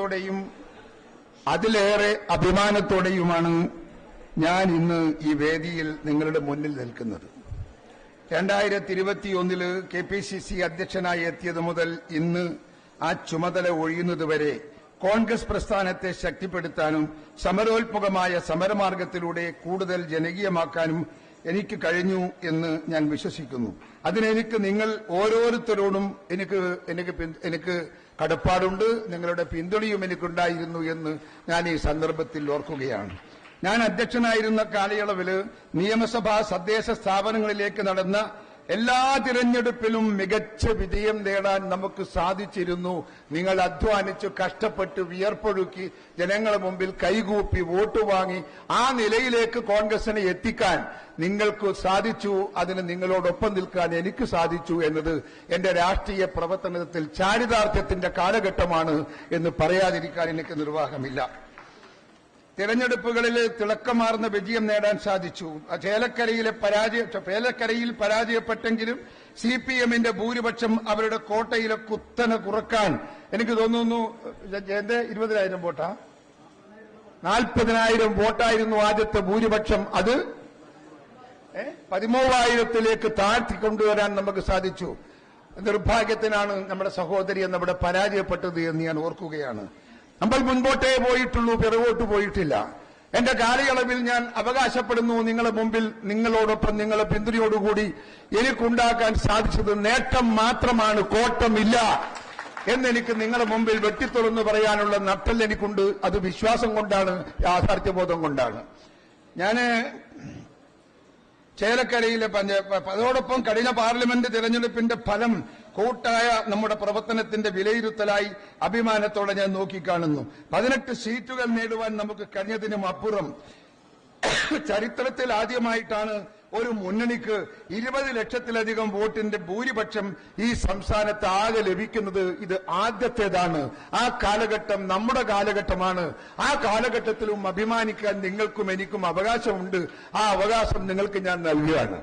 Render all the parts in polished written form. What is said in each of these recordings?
സന്തോഷത്തോടെയും അതിലേറെ അഭിമാനത്തോടെയുമാണ് ഞാൻ ഇന്ന് ഈ വേദിയിൽ നിങ്ങളുടെ മുന്നിൽ നിൽക്കുന്നത്. 2021 KPCC അധ്യക്ഷനായി എത്തിയത് മുതൽ ഇന്ന് ആ ചുമതല ഒഴിയുന്നതുവരെ കോൺഗ്രസ് പ്രസ്ഥാനത്തെ ശക്തിപ്പെടുത്താനും സമരോത്മുഖമായ സമരമാർഗത്തിലൂടെ കൂടുതൽ ജനകീയമാക്കാനും എനിക്ക് കഴിഞ്ഞു എന്ന് ഞാൻ വിശ്വസിക്കുന്നു. അതിനെനിക്ക് നിങ്ങൾ ഓരോരുത്തരോടും എനിക്ക് കടപ്പാടുണ്ട്. നിങ്ങളുടെ പിന്തുണയും എനിക്കുണ്ടായിരുന്നു എന്ന് ഞാൻ ഈ സന്ദർഭത്തിൽ ഓർക്കുകയാണ്. ഞാൻ അധ്യക്ഷനായിരുന്ന കാലയളവിൽ നിയമസഭാ തദ്ദേശ സ്ഥാപനങ്ങളിലേക്ക് നടന്ന എല്ലാ തിരഞ്ഞെടുപ്പിലും മികച്ച വിജയം നേടാൻ നമുക്ക് സാധിച്ചിരുന്നു. നിങ്ങൾ അധ്വാനിച്ചു, കഷ്ടപ്പെട്ട്, വിയർപ്പൊഴുക്കി, ജനങ്ങളുടെ മുമ്പിൽ കൈകൂപ്പി വോട്ട് വാങ്ങി ആ നിലയിലേക്ക് കോൺഗ്രസിനെ എത്തിക്കാൻ നിങ്ങൾക്ക് സാധിച്ചു. അതിന് നിങ്ങളോടൊപ്പം നിൽക്കാൻ എനിക്ക് സാധിച്ചു എന്നത് എന്റെ രാഷ്ട്രീയ പ്രവർത്തനത്തിൽ ചാരിതാർത്ഥ്യത്തിന്റെ കാലഘട്ടമാണ് എന്ന് പറയാതിരിക്കാൻ എനിക്ക് നിർവാഹമില്ല. തിരഞ്ഞെടുപ്പുകളിൽ തിളക്കമാർന്ന വിജയം നേടാൻ സാധിച്ചു. ചേലക്കരയിൽ പരാജയപ്പെട്ടെങ്കിലും CPMന്റെ ഭൂരിപക്ഷം അവരുടെ കോട്ടയിലെ കുത്തനെ കുറക്കാൻ എനിക്ക് തോന്നുന്നു 20,000 വോട്ടാ 40,000 വോട്ടായിരുന്നു ആദ്യത്തെ ഭൂരിപക്ഷം. അത് 13,000ത്തിലേക്ക് താഴ്ത്തിക്കൊണ്ടുവരാൻ നമുക്ക് സാധിച്ചു. നിർഭാഗ്യത്തിനാണ് നമ്മുടെ സഹോദരി എന്നവിടെ പരാജയപ്പെട്ടത് എന്ന് ഞാൻ ഓർക്കുകയാണ്. നമ്മൾ മുൻപോട്ടേ പോയിട്ടുള്ളൂ, പിറകോട്ട് പോയിട്ടില്ല. എന്റെ കാലയളവിൽ ഞാൻ അവകാശപ്പെടുന്നു നിങ്ങളുടെ മുമ്പിൽ നിങ്ങളോടൊപ്പം നിങ്ങളുടെ പിന്തുണയോടുകൂടി എനിക്കുണ്ടാക്കാൻ സാധിച്ചത് നേട്ടം മാത്രമാണ്, കോട്ടമില്ല എന്നെനിക്ക് നിങ്ങളുടെ മുമ്പിൽ വെട്ടിത്തുറന്ന് പറയാനുള്ള നട്ടൽ എനിക്കുണ്ട്. അത് വിശ്വാസം കൊണ്ടാണ്, യാഥാർത്ഥ്യബോധം കൊണ്ടാണ്. ഞാൻ ചേലക്കരയിലെ അതോടൊപ്പം കഴിഞ്ഞ പാർലമെന്റ് തെരഞ്ഞെടുപ്പിന്റെ ഫലം കൂട്ടായ നമ്മുടെ പ്രവർത്തനത്തിന്റെ വിലയിരുത്തലായി അഭിമാനത്തോടെ ഞാൻ നോക്കിക്കാണുന്നു. 18 സീറ്റുകൾ നേടുവാൻ നമുക്ക് കഴിഞ്ഞതിനും അപ്പുറം ചരിത്രത്തിൽ ആദ്യമായിട്ടാണ് ഒരു മുന്നണിക്ക് 20 ലക്ഷത്തിലധികം വോട്ടിന്റെ ഭൂരിപക്ഷം ഈ സംസ്ഥാനത്ത് ആകെ ലഭിക്കുന്നത്. ഇത് ആദ്യത്തേതാണ്. ആ കാലഘട്ടം നമ്മുടെ കാലഘട്ടമാണ്. ആ കാലഘട്ടത്തിലും അഭിമാനിക്കാൻ നിങ്ങൾക്കും എനിക്കും അവകാശമുണ്ട്. ആ അവകാശം നിങ്ങൾക്ക് ഞാൻ നൽകുകയാണ്.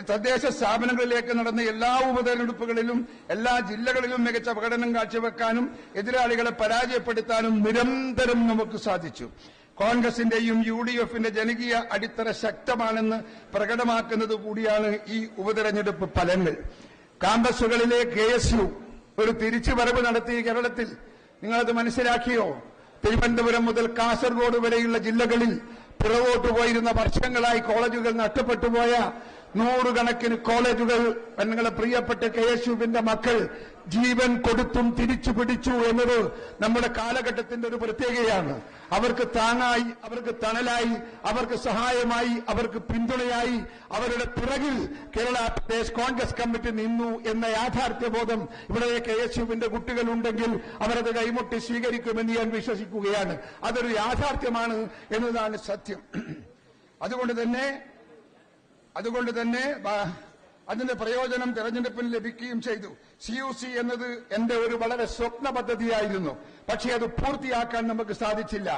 തദ്ദേശ സ്ഥാപനങ്ങളിലേക്ക് നടന്ന എല്ലാ ഉപതെരഞ്ഞെടുപ്പുകളിലും എല്ലാ ജില്ലകളിലും മികച്ച പ്രകടനം കാഴ്ചവെക്കാനും എതിരാളികളെ പരാജയപ്പെടുത്താനും നിരന്തരം നമുക്ക് സാധിച്ചു. കോൺഗ്രസിന്റെയും UDFന്റെ ജനകീയ അടിത്തറ ശക്തമാണെന്ന് പ്രകടമാക്കുന്നത് കൂടിയാണ് ഈ ഉപതെരഞ്ഞെടുപ്പ് ഫലങ്ങൾ. കാമ്പസുകളിലെ KSU ഒരു തിരിച്ചുവരവ് നടത്തി കേരളത്തിൽ. നിങ്ങളത് മനസ്സിലാക്കിയോ? തിരുവനന്തപുരം മുതൽ കാസർഗോഡ് വരെയുള്ള ജില്ലകളിൽ പിറകോട്ട് പോയിരുന്ന വർഷങ്ങളായി കോളേജുകൾ നഷ്ടപ്പെട്ടുപോയ 100 കണക്കിന് കോളേജുകൾ നിങ്ങളെ പ്രിയപ്പെട്ട KSUവിന്റെ മക്കൾ ജീവൻ കൊടുത്തും തിരിച്ചു പിടിച്ചു എന്നത് നമ്മുടെ കാലഘട്ടത്തിന്റെ ഒരു പ്രത്യേകതയാണ്. അവർക്ക് താങ്ങായി, അവർക്ക് തണലായി, അവർക്ക് സഹായമായി, അവർക്ക് പിന്തുണയായി അവരുടെ പിറകിൽ കേരള പ്രദേശ് കോൺഗ്രസ് കമ്മിറ്റി നിന്നു എന്ന യാഥാർത്ഥ്യബോധം ഇവിടെ KSUവിന്റെ കുട്ടികളുണ്ടെങ്കിൽ അവരത് കൈമുട്ടി സ്വീകരിക്കുമെന്ന് ഞാൻ വിശ്വസിക്കുകയാണ്. അതൊരു യാഥാർത്ഥ്യമാണ് എന്നതാണ് സത്യം. അതുകൊണ്ട് തന്നെ അതിന്റെ പ്രയോജനം തെരഞ്ഞെടുപ്പിന് ലഭിക്കുകയും ചെയ്തു. CUC എന്നത് എന്റെ ഒരു വളരെ സ്വപ്ന പദ്ധതിയായിരുന്നു. പക്ഷേ അത് പൂർത്തിയാക്കാൻ നമുക്ക് സാധിച്ചില്ല.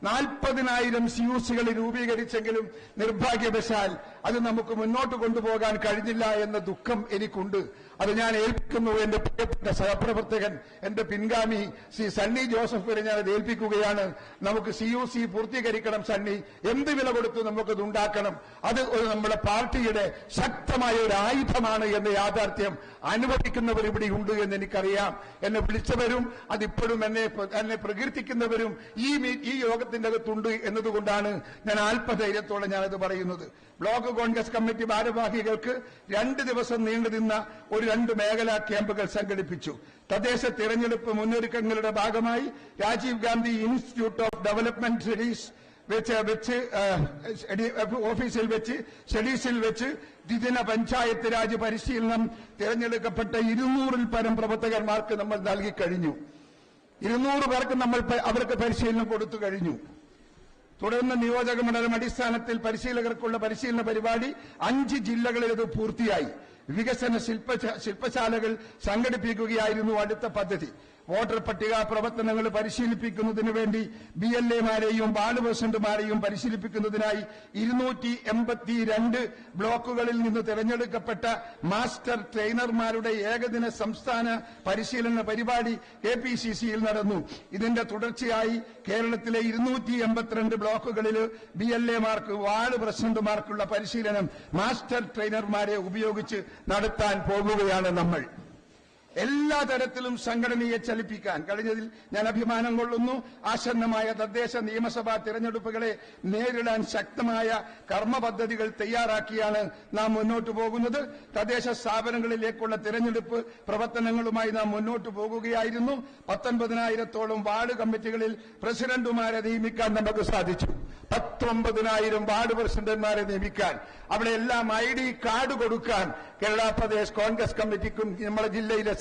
40,000 CUCകൾ രൂപീകരിച്ചെങ്കിലും നിർഭാഗ്യവശാൽ അത് നമുക്ക് മുന്നോട്ട് കൊണ്ടുപോകാൻ കഴിഞ്ഞില്ല എന്ന ദുഃഖം എനിക്കുണ്ട്. അത് ഞാൻ ഏൽപ്പിക്കുന്നു എന്റെ പ്രിയപ്പെട്ട സഹപ്രവർത്തകൻ, എന്റെ പിൻഗാമി ശ്രീ സണ്ണി ജോസഫിനെ ഞാൻ അത് ഏൽപ്പിക്കുകയാണ്. നമുക്ക് CUC പൂർത്തീകരിക്കണം സണ്ണി. എന്ത് വില കൊടുത്തു നമുക്കത് ഉണ്ടാക്കണം. അത് നമ്മുടെ പാർട്ടിയുടെ ശക്തമായ ഒരു ആയുധമാണ് എന്ന യാഥാർത്ഥ്യം അനുഭവിക്കുന്നവർ ഇവിടെയുണ്ട് എന്ന് എനിക്കറിയാം. എന്നെ വിളിച്ചവരും അതിപ്പോഴും എന്നെ പ്രകീർത്തിക്കുന്നവരും ഈ യോഗത്തിന്റെ അകത്തുണ്ട് എന്നതുകൊണ്ടാണ് ഞാൻ ആത്മധൈര്യത്തോടെ ഞാനത് പറയുന്നത്. ബ്ലോക്ക് കോൺഗ്രസ് കമ്മിറ്റി ഭാരവാഹികൾക്ക് 2 ദിവസം നീണ്ടുനിന്ന ഒരു 2 മേഖലാ ക്യാമ്പുകൾ സംഘടിപ്പിച്ചു. തദ്ദേശ തിരഞ്ഞെടുപ്പ് മുന്നൊരുക്കങ്ങളുടെ ഭാഗമായി Rajiv Gandhi Institute of Development Studies ഓഫീസിൽ വെച്ച് സ്റ്റഡീസിൽ വെച്ച് ദ്വിദിന പഞ്ചായത്ത് രാജ് പരിശീലനം തിരഞ്ഞെടുക്കപ്പെട്ട 200-ൽ പരം പ്രവർത്തകന്മാർക്ക് നമ്മൾ നൽകിക്കഴിഞ്ഞു. 200 പേർക്ക് അവർക്ക് പരിശീലനം കൊടുത്തു കഴിഞ്ഞു. തുടർന്ന് നിയോജക മണ്ഡലം അടിസ്ഥാനത്തിൽ പരിശീലകർക്കുള്ള പരിശീലന പരിപാടി 5 ജില്ലകളിൽ ഇത് പൂർത്തിയായി. വികസന ശില്പശാലകൾ സംഘടിപ്പിക്കുകയായിരുന്നു അടുത്ത പദ്ധതി. വോട്ടർ പട്ടിക പ്രവർത്തനങ്ങൾ പരിശീലിപ്പിക്കുന്നതിന് വേണ്ടി BLA-മാരെയും വാർഡ് പ്രസിഡന്റുമാരെയും പരിശീലിപ്പിക്കുന്നതിനായി 282 ബ്ലോക്കുകളിൽ നിന്ന് തെരഞ്ഞെടുക്കപ്പെട്ട മാസ്റ്റർ ട്രെയിനർമാരുടെ ഏകദിന സംസ്ഥാന പരിശീലന പരിപാടി KPCC-യിൽ നടന്നു. ഇതിന്റെ തുടർച്ചയായി കേരളത്തിലെ 282 ബ്ലോക്കുകളിൽ BLA-മാർക്ക് വാർഡ് പ്രസിഡന്റുമാർക്കുള്ള പരിശീലനം മാസ്റ്റർ ട്രെയിനർമാരെ ഉപയോഗിച്ച് നടത്താൻ പോകുകയാണ് നമ്മൾ. എല്ലാ തരത്തിലും സംഘടനയെ ചലിപ്പിക്കാൻ കഴിഞ്ഞതിൽ ഞാൻ അഭിമാനം കൊള്ളുന്നു. ആസന്നമായ തദ്ദേശ നിയമസഭാ തിരഞ്ഞെടുപ്പുകളെ നേരിടാൻ ശക്തമായ കർമ്മ പദ്ധതികൾ തയ്യാറാക്കിയാണ് നാം മുന്നോട്ട് പോകുന്നത്. തദ്ദേശ സ്ഥാപനങ്ങളിലേക്കുള്ള തിരഞ്ഞെടുപ്പ് പ്രവർത്തനങ്ങളുമായി നാം മുന്നോട്ട് പോകുകയായിരുന്നു. 19,000-ഓളം വാർഡ് കമ്മിറ്റികളിൽ പ്രസിഡന്റുമാരെ നിയമിക്കാൻ നമുക്ക് സാധിച്ചു. 19,000 വാർഡ് പ്രസിഡന്റുമാരെ നിയമിക്കാൻ, അവിടെ എല്ലാം ID കാർഡ് കൊടുക്കാൻ കേരള പ്രദേശ് കോൺഗ്രസ് കമ്മിറ്റിക്കും നമ്മുടെ ജില്ലയിലെ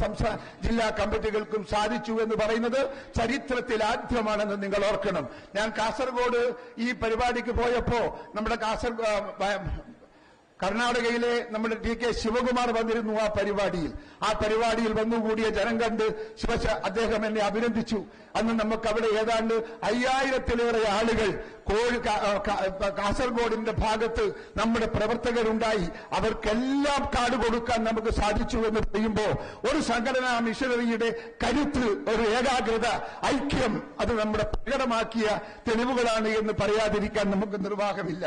ജില്ലാ കമ്മിറ്റികൾക്കും സാധിച്ചു എന്ന് പറയുന്നത് ചരിത്രത്തിൽ ആദ്യമാണെന്ന് നിങ്ങൾ ഓർക്കണം. ഞാൻ കാസർഗോഡ് ഈ പരിപാടിക്ക് പോയപ്പോ നമ്മുടെ കർണാടകയിലെ നമ്മുടെ TK ശിവകുമാർ വന്നിരുന്നു. ആ പരിപാടിയിൽ വന്നുകൂടിയ ജനം കണ്ട് അദ്ദേഹം എന്നെ അഭിനന്ദിച്ചു. അന്ന് നമുക്ക് അവിടെ ഏതാണ്ട് 5000-ലേറെ ആളുകൾ കാസർഗോഡിന്റെ ഭാഗത്ത് നമ്മുടെ പ്രവർത്തകരുണ്ടായി. അവർക്കെല്ലാം കാർഡ് കൊടുക്കാൻ നമുക്ക് സാധിച്ചു എന്ന് പറയുമ്പോൾ ഒരു സംഘടനാ മിഷനറിയുടെ കരുത്ത്, ഒരു ഏകാഗ്രത, ഐക്യം, അത് നമ്മുടെ പ്രകടമാക്കിയ തെളിവുകളാണ് എന്ന് പറയാതിരിക്കാൻ നമുക്ക് നിർവാഹമില്ല.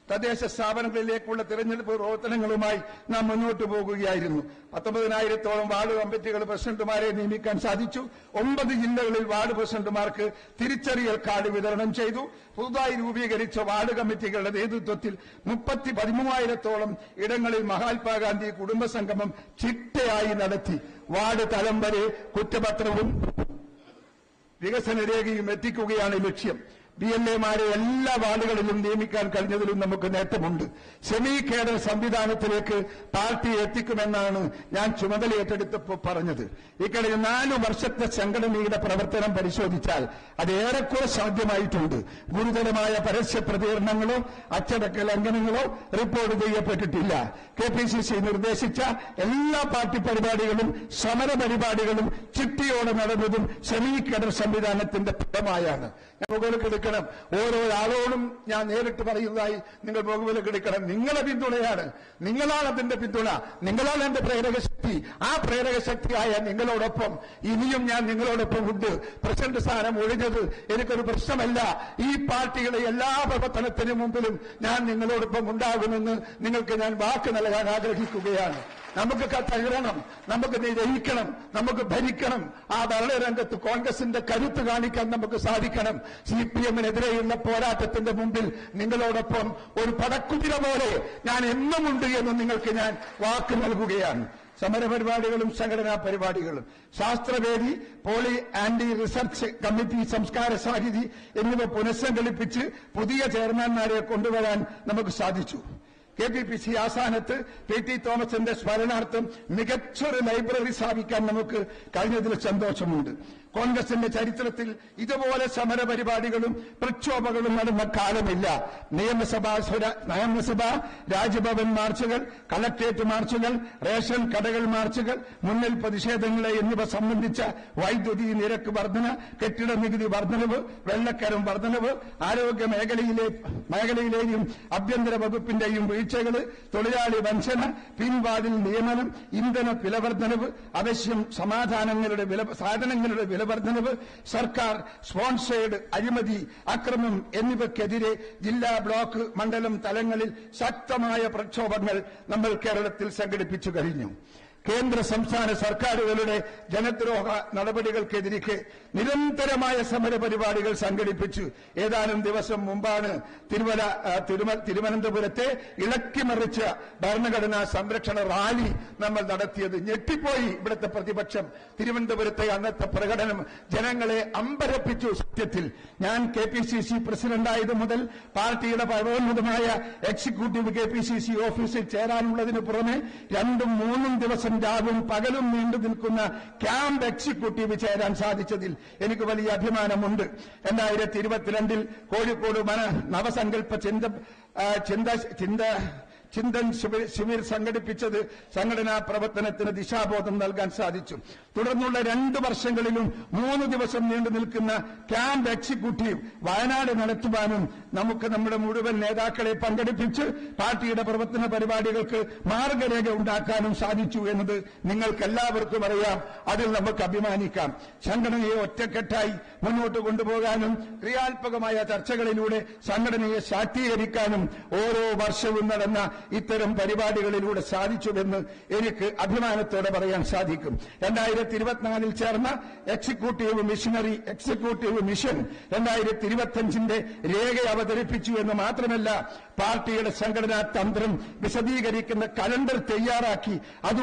തദ്ദേശ സ്ഥാപനങ്ങളിലേക്കുള്ള തിരഞ്ഞെടുപ്പ് പ്രവർത്തനങ്ങളുമായി നാം മുന്നോട്ട് പോകുകയായിരുന്നു. 19,000-ഓളം വാർഡ് കമ്മിറ്റികൾ പ്രസിഡന്റുമാരെ നിയമിക്കാൻ സാധിച്ചു. 9 ജില്ലകളിൽ വാർഡ് പ്രസിഡന്റുമാർക്ക് തിരിച്ചറിയൽ കാർഡ് വിതരണം ചെയ്തു. പുതുതായി രൂപീകരിച്ച വാർഡ് കമ്മിറ്റികളുടെ നേതൃത്വത്തിൽ 13,000-ഓളം ഇടങ്ങളിൽ മഹാത്മാഗാന്ധി കുടുംബസംഗമം ചിട്ടയായി നടത്തി. വാർഡ് തലം വരെ കുറ്റപത്രവും വികസന രേഖയും എത്തിക്കുകയാണ് ലക്ഷ്യം. BLA-മാരെ എല്ലാ വാർഡുകളിലും നിയമിക്കാൻ കഴിഞ്ഞതിലും നമുക്ക് നേട്ടമുണ്ട്. സെമി കേഡർ സംവിധാനത്തിലേക്ക് പാർട്ടി എത്തിക്കുമെന്നാണ് ഞാൻ ചുമതലയേറ്റെടുത്തപ്പോൾ പറഞ്ഞത്. ഇക്കഴിഞ്ഞ 4 വർഷത്തെ സംഘടനയുടെ പ്രവർത്തനം പരിശോധിച്ചാൽ അത് ഏറെക്കുറെ സാധ്യമായിട്ടുണ്ട്. ഗുരുതരമായ പരസ്യ പ്രതികരണങ്ങളോ അച്ചടക്ക ലംഘനങ്ങളോ റിപ്പോർട്ട് ചെയ്യപ്പെട്ടിട്ടില്ല. KPCC നിർദ്ദേശിച്ച എല്ലാ പാർട്ടി പരിപാടികളും സമര പരിപാടികളും ചിട്ടയോടെ നടന്നതും സെമി കേഡർ സംവിധാനത്തിന്റെ ഫലമായാണ്. ഞാൻ മുകളിലെടുക്കണം. ഓരോ ആളോടും ഞാൻ നേരിട്ട് പറയുന്നതായി നിങ്ങൾ മുകളിലെടുക്കണം. നിങ്ങളെ പിന്തുണയാണ്, നിങ്ങളാണ് അതിന്റെ പിന്തുണ, നിങ്ങളാണ് എന്റെ പ്രേരക ശക്തി. ആ പ്രേരക ശക്തിയായ നിങ്ങളോടൊപ്പം ഇനിയും ഞാൻ നിങ്ങളോടൊപ്പം ഉണ്ട്. പ്രസിഡന്റ് സ്ഥാനം ഒഴിഞ്ഞത് എനിക്കൊരു പ്രശ്നമല്ല. ഈ പാർട്ടികളെ എല്ലാ പ്രവർത്തനത്തിനു മുമ്പിലും ഞാൻ നിങ്ങളോടൊപ്പം ഉണ്ടാകുമെന്ന് നിങ്ങൾക്ക് ഞാൻ വാക്ക് നൽകാൻ ആഗ്രഹിക്കുകയാണ്. നമുക്ക് തകരണം, നമുക്ക് ജയിക്കണം, നമുക്ക് ആ ഭരണരംഗത്ത് കോൺഗ്രസിന്റെ കരുത്ത് കാണിക്കാൻ നമുക്ക് സാധിക്കണം. CPM-നെതിരെയുള്ള പോരാട്ടത്തിന്റെ മുമ്പിൽ നിങ്ങളോടൊപ്പം ഒരു പടക്കുതിര പോലെ ഞാൻ എന്നുമുണ്ട് എന്ന് നിങ്ങൾക്ക് ഞാൻ വാക്ക് നൽകുകയാണ്. സമരപരിപാടികളും സംഘടനാ പരിപാടികളും, ശാസ്ത്രവേദി, പോളി ആന്റി റിസർച്ച് കമ്മിറ്റി, സംസ്കാര സാഹിതി എന്നിവ പുനഃസംഘടിപ്പിച്ച് പുതിയ ചെയർമാൻമാരെ കൊണ്ടുവരാൻ നമുക്ക് സാധിച്ചു. KPPC ആസ്ഥാനത്ത് PT തോമസിന്റെ സ്മരണാർത്ഥം മികച്ചൊരു ലൈബ്രറി സ്ഥാപിക്കാൻ നമുക്ക് കഴിഞ്ഞതിൽ സന്തോഷമുണ്ട്. കോൺഗ്രസിന്റെ ചരിത്രത്തിൽ ഇതുപോലെ സമരപരിപാടികളും പ്രക്ഷോഭങ്ങളും നടന്ന കാലമില്ല. നിയമസഭ, രാജ്ഭവൻ മാർച്ചുകൾ, കളക്ട്രേറ്റ് മാർച്ചുകൾ, റേഷൻ കടകൾ മാർച്ചുകൾ, മുന്നിൽ പ്രതിഷേധങ്ങളെ എന്നിവ സംബന്ധിച്ച വൈദ്യുതി നിരക്ക് വർധന, കെട്ടിട നികുതി വർധനവ്, വെള്ളക്കരം വർധനവ്, ആരോഗ്യ മേഖലയിലെയും ആഭ്യന്തര വകുപ്പിന്റെയും വീഴ്ചകൾ, തൊഴിലാളി വഞ്ചന, പിൻവാതിൽ നിയമനം, ഇന്ധന വിലവർധനവ്, അവശ്യം സാധനങ്ങളുടെ വിലവർധനവ്, സർക്കാർ സ്പോൺസേഡ് അഴിമതി, അക്രമം എന്നിവയ്ക്കെതിരെ ജില്ലാ, ബ്ലോക്ക്, മണ്ഡലം തലങ്ങളിൽ ശക്തമായ പ്രക്ഷോഭങ്ങൾ നമ്മൾ കേരളത്തിൽ സംഘടിപ്പിച്ചു കഴിഞ്ഞു. കേന്ദ്ര സംസ്ഥാന സർക്കാരുകളുടെ ജനദ്രോഹ നടപടികൾക്കെതിരെ നിരന്തരമായ സമരപരിപാടികൾ സംഘടിപ്പിച്ചു. ഏതാനും ദിവസം മുമ്പാണ് തിരുവനന്തപുരത്തെ ഇളക്കിമറിച്ച ഭരണഘടനാ സംരക്ഷണ റാലി നമ്മൾ നടത്തിയത്. ഞെട്ടിപ്പോയി ഇവിടുത്തെ പ്രതിപക്ഷം. തിരുവനന്തപുരത്തെ അന്നത്തെ പ്രകടനം ജനങ്ങളെ അമ്പരപ്പിച്ചു. സത്യത്തിൽ ഞാൻ KPCC പ്രസിഡന്റായത് മുതൽ പാർട്ടിയുടെ പരമോന്നതമായ എക്സിക്യൂട്ടീവ് KPCC ഓഫീസിൽ ചേരാനുള്ളതിനു പുറമെ 2-3 ദിവസം രാവും പകലും നീണ്ടു നിൽക്കുന്ന ക്യാമ്പ് എക്സിക്യൂട്ടീവ് ചേരാൻ സാധിച്ചതിൽ എനിക്ക് വലിയ അഭിമാനമുണ്ട്. 2022 കോഴിക്കോട് നവസങ്കല്പ ചിന്തൻ ശിബിർ സംഘടിപ്പിച്ചത് സംഘടനാ പ്രവർത്തനത്തിന് ദിശാബോധം നൽകാൻ സാധിച്ചു. തുടർന്നുള്ള 2 വർഷങ്ങളിലും 3 ദിവസം നീണ്ടു നിൽക്കുന്ന ക്യാമ്പ് എക്സിക്യൂട്ടീവ് വയനാട് നടത്തുവാനും നമുക്ക് നമ്മുടെ മുഴുവൻ നേതാക്കളെ പങ്കെടുപ്പിച്ച് പാർട്ടിയുടെ പ്രവർത്തന പരിപാടികൾക്ക് മാർഗരേഖ ഉണ്ടാക്കാനും സാധിച്ചു എന്നത് നിങ്ങൾക്കെല്ലാവർക്കും അറിയാം. അതിൽ നമുക്ക് അഭിമാനിക്കാം. സംഘടനയെ ഒറ്റക്കെട്ടായി മുന്നോട്ട് കൊണ്ടുപോകാനും ക്രിയാത്മകമായ ചർച്ചകളിലൂടെ സംഘടനയെ ശാക്തീകരിക്കാനും ഓരോ വർഷവും നടന്ന ഇത്തരം പരിപാടികളിലൂടെ സാധിച്ചുവെന്ന് എനിക്ക് അഭിമാനത്തോടെ പറയാൻ സാധിക്കും. 2024 ചേർന്ന എക്സിക്യൂട്ടീവ് മിഷൻ 2025 രേഖ അവതരിപ്പിച്ചു എന്ന് മാത്രമല്ല, പാർട്ടിയുടെ സംഘടനാ തന്ത്രം വിശദീകരിക്കുന്ന കലണ്ടർ തയ്യാറാക്കി അത്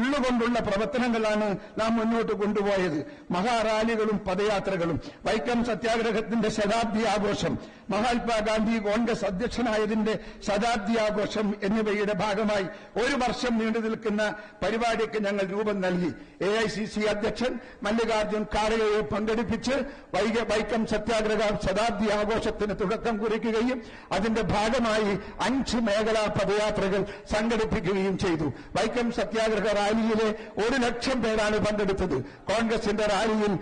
ഉള്ളുകൊണ്ടുള്ള പ്രവർത്തനങ്ങളാണ് നാം മുന്നോട്ട് കൊണ്ടുപോയത്. മഹാറാലികളും പദയാത്രകളും, വൈക്കം സത്യാഗ്രഹത്തിന്റെ ശതാബ്ദി ആഘോഷം, മഹാത്മാഗാന്ധി കോൺഗ്രസ് അധ്യക്ഷനായതിന്റെ ശതാബ്ദി ആഘോഷം എന്നിവയുടെ ഭാഗമായി 1 വർഷം നീണ്ടു നിൽക്കുന്ന പരിപാടിക്ക് ഞങ്ങൾ രൂപം നൽകി. AICC അധ്യക്ഷൻ മല്ലികാർജ്ജുൻ ഖാർഗെയെ പങ്കെടുപ്പിച്ച് വൈക്കം സത്യാഗ്രഹ ശതാബ്ദി ആഘോഷത്തിന് തുടക്കം കുറിക്കുകയും അതിന്റെ ഭാഗമായി 5 മേഖലാ പദയാത്രകൾ സംഘടിപ്പിക്കുകയും ചെയ്തു. വൈക്കം സത്യാഗ്രഹ റാലിയിലെ 1 ലക്ഷം പേരാണ് പങ്കെടുത്തത്. കോൺഗ്രസിന്റെ റാലിയിൽ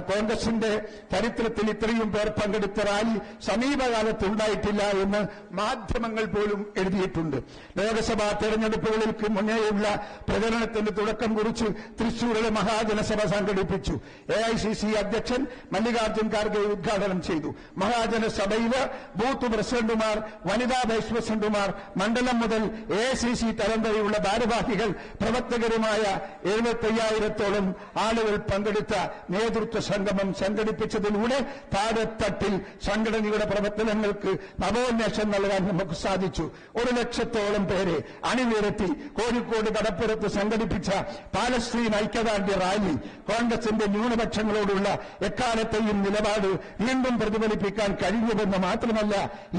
കോൺഗ്രസിന്റെ ചരിത്രത്തിൽ ഇത്രയും പേർ പങ്കെടുത്ത റാലി സമീപകാലത്ത് ഉണ്ടായിട്ടില്ല എന്ന് മാധ്യമങ്ങൾ പോലും എഴുതിയിട്ടുണ്ട്. ലോക്സഭാ തെരഞ്ഞെടുപ്പുകൾക്ക് മുന്നേയുള്ള പ്രചരണത്തിന് തുടക്കം കുറിച്ച് തൃശൂരിലെ മഹാജനസഭ സംഘടിപ്പിച്ചു. AICC അധ്യക്ഷൻ മല്ലികാർജ്ജുൻ ഖാർഗെ ഉദ്ഘാടനം ചെയ്തു. മഹാജനസഭയിലെ ബൂത്ത് പ്രസിഡന്റുമാർ, വനിതാ വൈസ് പ്രസിഡന്റുമാർ, മണ്ഡലം മുതൽ AICC തലം വരെയുള്ള ഭാരവാഹികൾ, പ്രവർത്തകരുമായ 75,000-ഓളം ആളുകൾ പങ്കെടുത്ത നേതൃത്വ സംഗമം സംഘടിപ്പിച്ചതിലൂടെ താഴെത്തട്ടിൽ സംഘടനയുടെ പ്രവർത്തനങ്ങൾക്ക് നവോന്മേഷം നൽകാൻ നമുക്ക് സാധിച്ചു. 1 ലക്ഷത്തോളം പേരെ അണിനിരത്തി കോഴിക്കോട് കടപ്പുറത്ത് സംഘടിപ്പിച്ച പാലസ്തീൻ ഐക്യദാർഢ്യ റാലി കോൺഗ്രസിന്റെ ന്യൂനപക്ഷങ്ങളോടുള്ള എക്കാലത്തെയും നിലപാട് വീണ്ടും പ്രതിഫലിപ്പിക്കാൻ കഴിഞ്ഞുവെന്ന് മാത്രമല്ല,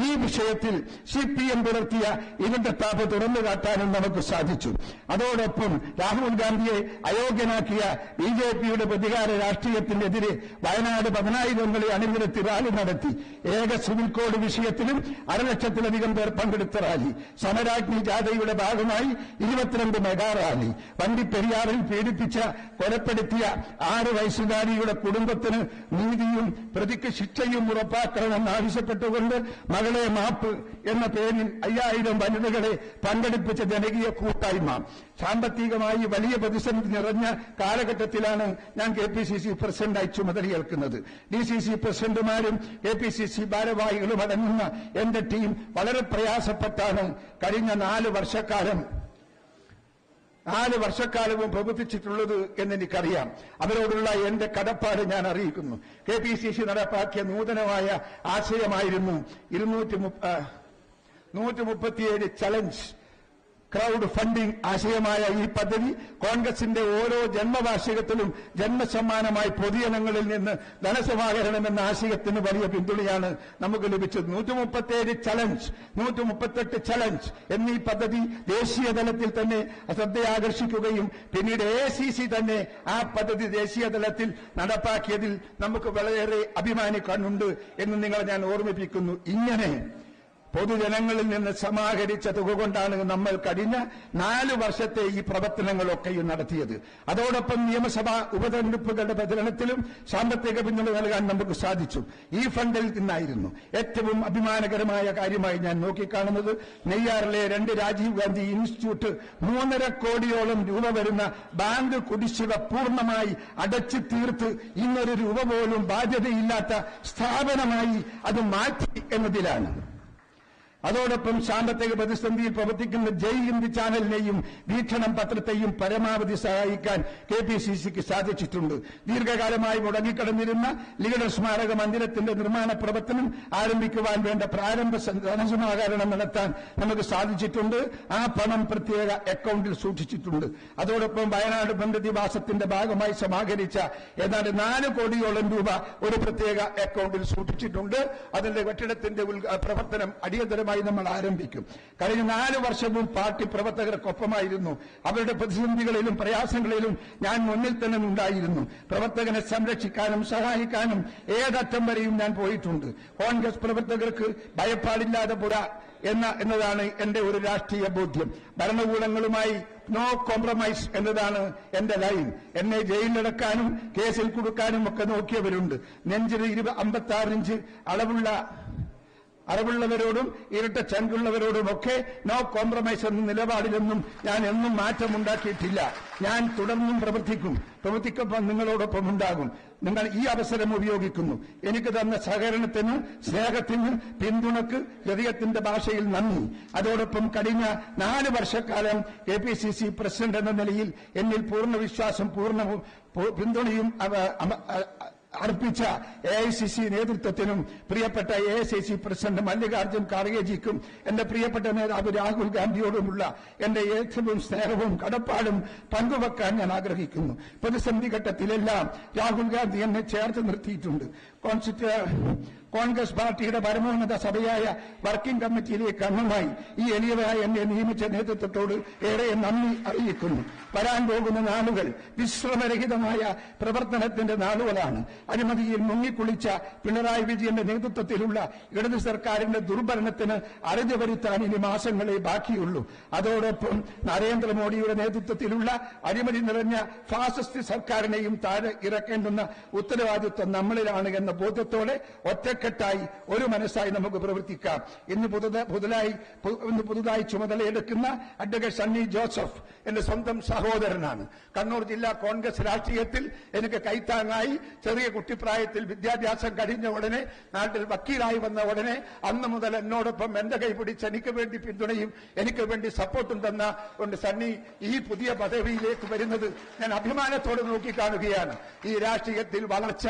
ഈ വിഷയത്തിൽ CPM പുലർത്തിയ ഇരുണ്ടത്താപ്പ് തുറന്നുകാട്ടാനും നമുക്ക് സാധിച്ചു. അതോടൊപ്പം രാഹുൽ ഗാന്ധിയെ അയോഗ്യനാക്കിയ BJPയുടെ പ്രതികാര രാഷ്ട്രീയത്തിനെതിരെ വയനാട് 10,000 അണിനിരത്തി റാലി നടത്തി. ഏക സിവിൽ കോഡ് വിഷയത്തിലും 1,00,000-ലധികം പേർ പങ്കെടുത്ത റാലി. സമരാഗ്നി ജാഥയുടെ ഭാഗമായി 22 മെഗാ റാലി. വണ്ടിപ്പെരിയാറിൽ പീഡിപ്പിച്ച കൊലപ്പെടുത്തിയ 6 വയസ്സുകാരിയുടെ കുടുംബത്തിന് നീതിയും പ്രതിക്ക് ശിക്ഷയും ഉറപ്പാക്കണമെന്നാവശ്യപ്പെട്ടുകൊണ്ട് മകളെ മാപ്പ് എന്ന പേരിൽ 5,000 വനിതകളെ പങ്കെടുപ്പിച്ച ജനകീയ കൂട്ടായ്മ. സാമ്പത്തികമായി വലിയ പ്രതിസന്ധി നിറഞ്ഞ കാലഘട്ടത്തിലാണ് ഞാൻ KPCC പ്രസിഡന്റായി ചുമതലയേൽക്കുന്നത്. DCC പ്രസിഡന്റുമാരും KPCC ഭാരവാഹികളും അടങ്ങുന്ന എന്റെ ടീം വളരെ പ്രയാസപ്പെട്ടാണ് കഴിഞ്ഞ 4 വർഷക്കാലവും പ്രവർത്തിച്ചിട്ടുള്ളത് എന്നെനിക്കറിയാം. അവരോടുള്ള എന്റെ കടപ്പാട് ഞാൻ അറിയിക്കുന്നു. KPCC നടപ്പാക്കിയ നൂതനമായ ആശയമായിരുന്നു 137 ചലഞ്ച് ക്രൌഡ് ഫണ്ടിംഗ് ആശയമായ ഈ പദ്ധതി. കോൺഗ്രസിന്റെ ഓരോ ജന്മവാർഷികത്തിലും ജന്മസമ്മാനമായി പൊതുജനങ്ങളിൽ നിന്ന് ധനസമാഹരണം എന്ന ആശയത്തിന് വലിയ പിന്തുണയാണ് നമുക്ക് ലഭിച്ചത്. 137 ചലഞ്ച്, 138 ചലഞ്ച് എന്നീ പദ്ധതി ദേശീയ തലത്തിൽ തന്നെ ശ്രദ്ധയാകർഷിക്കുകയും പിന്നീട് AICC തന്നെ ആ പദ്ധതി ദേശീയ തലത്തിൽ നടപ്പാക്കിയതിൽ നമുക്ക് വളരെയേറെ അഭിമാനിക്കാനുണ്ട് എന്ന് നിങ്ങളെ ഞാൻ ഓർമ്മിപ്പിക്കുന്നു. ഇങ്ങനെ പൊതുജനങ്ങളിൽ നിന്ന് സമാഹരിച്ച തുക കൊണ്ടാണ് നമ്മൾ കഴിഞ്ഞ 4 വർഷത്തെ ഈ പ്രവർത്തനങ്ങളൊക്കെയും നടത്തിയത്. അതോടൊപ്പം നിയമസഭാ ഉപതെരഞ്ഞെടുപ്പുകളുടെ പ്രചരണത്തിലും സാമ്പത്തിക പിന്തുണ നൽകാൻ നമുക്ക് സാധിച്ചു. ഈ ഫണ്ടിൽ നിന്നായിരുന്നു. ഏറ്റവും അഭിമാനകരമായ കാര്യമായി ഞാൻ നോക്കിക്കാണുന്നത് നെയ്യാറിലെ 2 രാജീവ് ഗാന്ധി ഇൻസ്റ്റിറ്റ്യൂട്ട് 3.5 കോടിയോളം രൂപ വരുന്ന ബാങ്ക് കുടിശ്ശിക പൂർണ്ണമായി അടച്ചു തീർത്ത് ഇന്നൊരു രൂപ പോലും ബാധ്യതയില്ലാത്ത സ്ഥാപനമായി അത് മാറ്റി എന്നതിലാണ്. അതോടൊപ്പം സാമ്പത്തിക പ്രതിസന്ധിയിൽ പ്രവർത്തിക്കുന്ന ജയ് ഹിന്ദ് ചാനലിനെയും വീക്ഷണം പത്രത്തെയും പരമാവധി സഹായിക്കാൻ KPCCക്ക് സാധിച്ചിട്ടുണ്ട്. ദീർഘകാലമായി മുടങ്ങിക്കിടന്നിരുന്ന ലീഡർ സ്മാരക മന്ദിരത്തിന്റെ നിർമ്മാണ പ്രവർത്തനം ആരംഭിക്കുവാൻ വേണ്ട പ്രാരംഭ ധനസമാഹരണം നടത്താൻ നമുക്ക് സാധിച്ചിട്ടുണ്ട്. ആ പണം പ്രത്യേക അക്കൌണ്ടിൽ സൂക്ഷിച്ചിട്ടുണ്ട്. അതോടൊപ്പം വയനാട് പുനരധിവാസത്തിന്റെ ഭാഗമായി സമാഹരിച്ച ഏതാണ്ട് 4 കോടിയോളം രൂപ ഒരു പ്രത്യേക അക്കൌണ്ടിൽ സൂക്ഷിച്ചിട്ടുണ്ട്. അതിന്റെ കെട്ടിടത്തിന്റെ പ്രവർത്തനം അടിയന്തരമായി പ്രവർത്തനവുമായി നമ്മൾ ആരംഭിക്കും. കഴിഞ്ഞ 4 വർഷവും പാർട്ടി പ്രവർത്തകർക്കൊപ്പമായിരുന്നു. അവരുടെ പ്രതിസന്ധികളിലും പ്രയാസങ്ങളിലും ഞാൻ മുന്നിൽ തന്നെ ഉണ്ടായിരുന്നു. പ്രവർത്തകനെ സംരക്ഷിക്കാനും സഹായിക്കാനും ഏതറ്റം വരെയും ഞാൻ പോയിട്ടുണ്ട്. കോൺഗ്രസ് പ്രവർത്തകർക്ക് ഭയപ്പാടില്ലാതെ പോരാ എന്നതാണ് എന്റെ ഒരു രാഷ്ട്രീയ ബോധ്യം. ഭരണകൂടങ്ങളുമായി നോ കോംപ്രമൈസ് എന്നതാണ് എന്റെ ലൈൻ. എന്നെ ജയിലിലടക്കാനും കേസിൽ കൊടുക്കാനും ഒക്കെ നോക്കിയവരുണ്ട്. നെഞ്ചിന് 56 ഇഞ്ച് അളവുള്ളവരോടും ഇരട്ട ചങ്കുള്ളവരോടുമൊക്കെ നോ കോംപ്രമൈസ് എന്ന നിലപാടിലൊന്നും ഞാൻ എന്നും മാറ്റമുണ്ടാക്കിയിട്ടില്ല. ഞാൻ തുടർന്നും പ്രവർത്തിക്കൊപ്പം നിങ്ങളോടൊപ്പം ഉണ്ടാകും. നിങ്ങൾ ഈ അവസരം ഉപയോഗിക്കുന്നു. എനിക്ക് തന്ന സഹകരണത്തിന്, സ്നേഹത്തിന്, പിന്തുണക്ക് ഹൃദയത്തിന്റെ ഭാഷയിൽ നന്ദി. അതോടൊപ്പം കഴിഞ്ഞ 4 വർഷക്കാലം KPCC പ്രസിഡന്റ് എന്ന നിലയിൽ എന്നിൽ പൂർണ്ണ വിശ്വാസം, പൂർണ്ണ പിന്തുണയും അർപ്പിച്ച AICC നേതൃത്വത്തിനും പ്രിയപ്പെട്ട AICC പ്രസിഡന്റ് മല്ലികാർജ്ജുൻ ഖാർഗെജിക്കും എന്റെ പ്രിയപ്പെട്ട നേതാവ് രാഹുൽ ഗാന്ധിയോടുമുള്ള എന്റെ ഏറ്റവും സ്നേഹവും കടപ്പാടും പങ്കുവെക്കാൻ ഞാൻ ആഗ്രഹിക്കുന്നു. പ്രതിസന്ധി ഘട്ടത്തിലെല്ലാം രാഹുൽ ഗാന്ധി എന്നെ ചേർത്ത് നിർത്തിയിട്ടുണ്ട്. കോൺഗ്രസ് പാർട്ടിയുടെ പരമോന്നത സഭയായ വർക്കിംഗ് കമ്മിറ്റിയിലേക്ക് അംഗമായി ഈ എളിയവരായി എന്നെ നിയമിച്ച നേതൃത്വത്തോട് ഏറെ നന്ദി അറിയിക്കുന്നു. വരാൻ പോകുന്ന നാളുകൾ വിശ്രമരഹിതമായ പ്രവർത്തനത്തിന്റെ നാളുകളാണ്. അഴിമതിയിൽ മുങ്ങിക്കുളിച്ച പിണറായി വിജയന്റെ നേതൃത്വത്തിലുള്ള ഇടതു സർക്കാരിന്റെ ദുർഭരണത്തിന് അറുതി വരുത്താൻ ഇനി മാസങ്ങളെ ബാക്കിയുള്ളൂ. അതോടൊപ്പം നരേന്ദ്രമോദിയുടെ നേതൃത്വത്തിലുള്ള അഴിമതി നിറഞ്ഞ ഫാസിസ്റ്റ് സർക്കാരിനെയും താഴെ ഇറക്കേണ്ടുന്ന ഉത്തരവാദിത്വം നമ്മളിലാണ് എന്ന ബോധ്യത്തോടെ ഒറ്റക്കെട്ടായി ഒരു മനസ്സായി നമുക്ക് പ്രവർത്തിക്കാം. ഇന്ന് പുതുതായി ചുമതലയെടുക്കുന്ന അഡ്വക്കേറ്റ് സണ്ണി ജോസഫ് എന്റെ സ്വന്തം സഹോദരനാണ്. കണ്ണൂർ ജില്ലാ കോൺഗ്രസ് രാഷ്ട്രീയത്തിൽ എനിക്ക് കൈത്താങ്ങായി ചെറിയ കുട്ടിപ്രായത്തിൽ വിദ്യാഭ്യാസം കഴിഞ്ഞ ഉടനെ നാട്ടിൽ വക്കീലായി വന്ന ഉടനെ അന്ന് മുതൽ എന്നോടൊപ്പം എന്റെ കൈ പിടിച്ച് എനിക്ക് വേണ്ടി പിന്തുണയും എനിക്ക് വേണ്ടി സപ്പോർട്ടും തന്ന കൊണ്ട് സണ്ണി ഈ പുതിയ പദവിയിലേക്ക് വരുന്നത് ഞാൻ അഭിമാനത്തോടെ നോക്കിക്കാണുകയാണ്. ഈ രാഷ്ട്രീയത്തിൽ വളർച്ച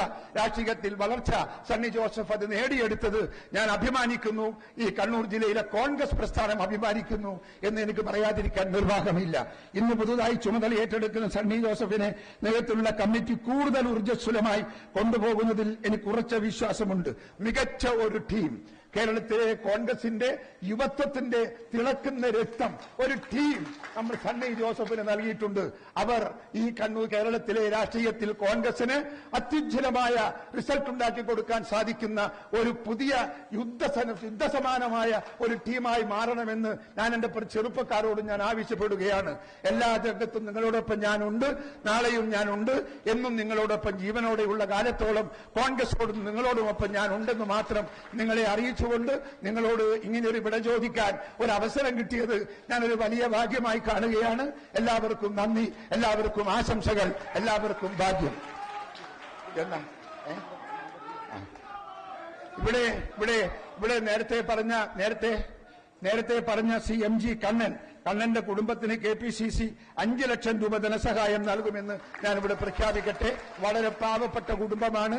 സണ്ണി ജോസഫ് അത് നേടിയെടുത്തത് ഞാൻ അഭിമാനിക്കുന്നു. ഈ കണ്ണൂർ ജില്ലയിലെ കോൺഗ്രസ് പ്രസ്ഥാനം അഭിമാനിക്കുന്നു എന്ന് എനിക്ക് പറയാതിരിക്കാൻ നിർവാഹമില്ല. ഇന്ന് പുതുതായി ചുമതല ഏറ്റെടുക്കുന്ന സണ്ണി ജോസഫിനെ നേതൃത്വത്തിലുള്ള കമ്മിറ്റി കൂടുതൽ ഊർജ്ജസ്വലമായി കൊണ്ടുപോകുന്നതിൽ എനിക്ക് ഉറച്ച വിശ്വാസമുണ്ട്. മികച്ച ഒരു ടീം കേരളത്തിലെ കോൺഗ്രസിന്റെ യുവത്വത്തിന്റെ തിളക്കുന്ന രക്തം ഒരു ടീം നമ്മൾ സണ്ണി ജോസഫിന് നൽകിയിട്ടുണ്ട്. അവർ ഈ കേരളത്തിലെ രാഷ്ട്രീയത്തിൽ കോൺഗ്രസിന് അത്യുജ്വലമായ റിസൾട്ട് ഉണ്ടാക്കി കൊടുക്കാൻ സാധിക്കുന്ന ഒരു പുതിയ യുദ്ധസമാനമായ ഒരു ടീമായി മാറണമെന്ന് ഞാൻ എന്റെ ചെറുപ്പക്കാരോട് ഞാൻ ആവശ്യപ്പെടുകയാണ്. എല്ലാ രംഗത്തും നിങ്ങളോടൊപ്പം ഞാനുണ്ട്, നാളെയും ഞാനുണ്ട്, എന്നും നിങ്ങളോടൊപ്പം ജീവനോടെയുള്ള കാലത്തോളം കോൺഗ്രസോടും നിങ്ങളോടുമൊപ്പം ഞാനുണ്ടെന്ന് മാത്രം നിങ്ങളെ അറിയിച്ചു കൊണ്ട് നിങ്ങളോട് ഇങ്ങനെയൊരു വിട ചോദിക്കാൻ ഒരു അവസരം കിട്ടിയത് ഞാനൊരു വലിയ ഭാഗ്യമായി കാണുകയാണ്. എല്ലാവർക്കും നന്ദി, എല്ലാവർക്കും ആശംസകൾ, എല്ലാവർക്കും ഭാഗ്യം. എന്നാ ഇവിടെ നേരത്തെ പറഞ്ഞ CMG കണ്ണന്റെ കുടുംബത്തിന് KPCC 5 ലക്ഷം രൂപ ധനസഹായം നൽകുമെന്ന് ഞാനിവിടെ പ്രഖ്യാപിക്കട്ടെ. വളരെ പാവപ്പെട്ട കുടുംബമാണ്,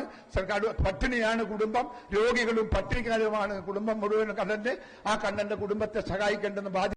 പട്ടിണിയാണ് കുടുംബം, രോഗികളും പട്ടിണിക്കാരുമാണ് കുടുംബം മുഴുവൻ. കണ്ണന്റെ കുടുംബത്തെ സഹായിക്കേണ്ടെന്ന്